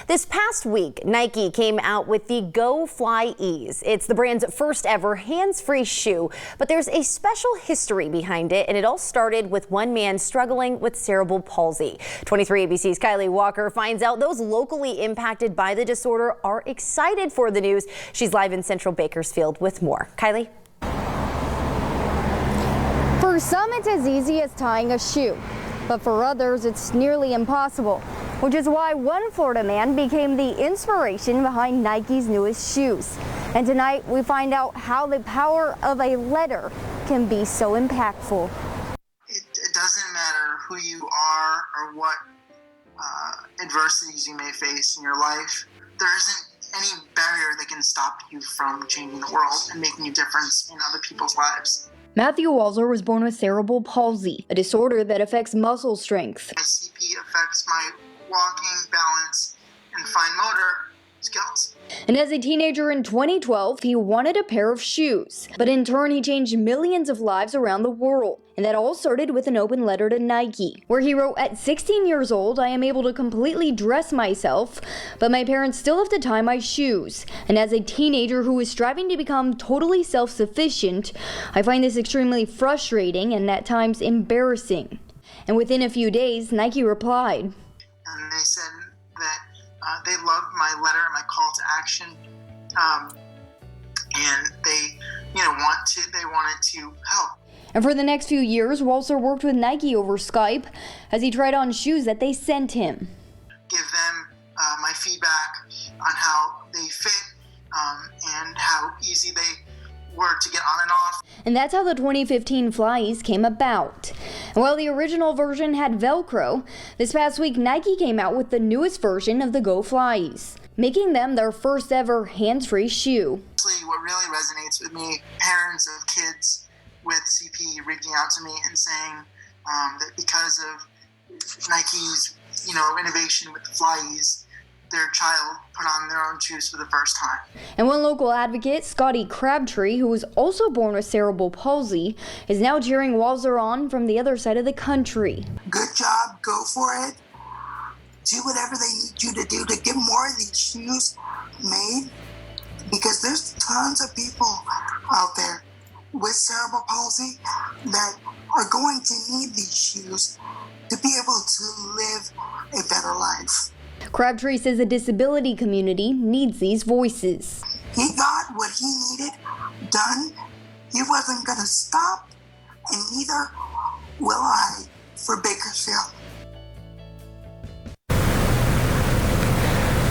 This past week, Nike came out with the Go Flyease. It's the brand's first ever hands-free shoe, but there's a special history behind it, and it all started with one man struggling with cerebral palsy. 23 ABC's Kylie Walker finds out those locally impacted by the disorder are excited for the news. She's live in Central Bakersfield with more. Kylie? For some, it's as easy as tying a shoe, but for others, it's nearly impossible, which is why one Florida man became the inspiration behind Nike's newest shoes. And tonight, we find out how the power of a letter can be so impactful. It doesn't matter who you are or what adversities you may face in your life. There isn't any barrier that can stop you from changing the world and making a difference in other people's lives. Matthew Walzer was born with cerebral palsy, a disorder that affects muscle strength. My CP affects my walking, balance, and fine motor skills. And as a teenager in 2012, he wanted a pair of shoes. But in turn, he changed millions of lives around the world. And that all started with an open letter to Nike, where he wrote, "At 16 years old, I am able to completely dress myself, but my parents still have to tie my shoes. And as a teenager who is striving to become totally self-sufficient, I find this extremely frustrating and at times embarrassing." And within a few days, Nike replied. And they said that they loved my letter, my call to action, and they wanted to help. And for the next few years, Walzer worked with Nike over Skype as he tried on shoes that they sent him. Give them my feedback on how they fit and how easy they were to get on and off. And that's how the 2015 Flyease came about. And while the original version had Velcro, this past week Nike came out with the newest version of the Go Flyease, making them their first ever hands-free shoe. What really resonates with me, parents of kids with CP reaching out to me and saying that because of Nike's innovation with the Flyease, their child put on their own shoes for the first time. And one local advocate, Scotty Crabtree, who was also born with cerebral palsy, is now cheering Walzer on from the other side of the country. Good job, go for it. Do whatever they need you to do to get more of these shoes made, because there's tons of people out there with cerebral palsy that are going to need these shoes to be able to live a better life. Crabtree says the disability community needs these voices. He got what he needed done. He wasn't going to stop, and neither will I for Bakersfield.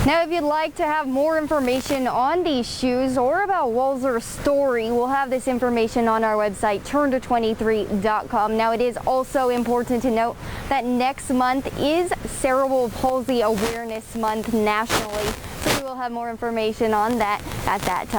Now, if you'd like to have more information on these shoes or about Walzer's story, we'll have this information on our website, turnto23.com. Now, it is also important to note that next month is Cerebral Palsy Awareness Month nationally, so we will have more information on that at that time.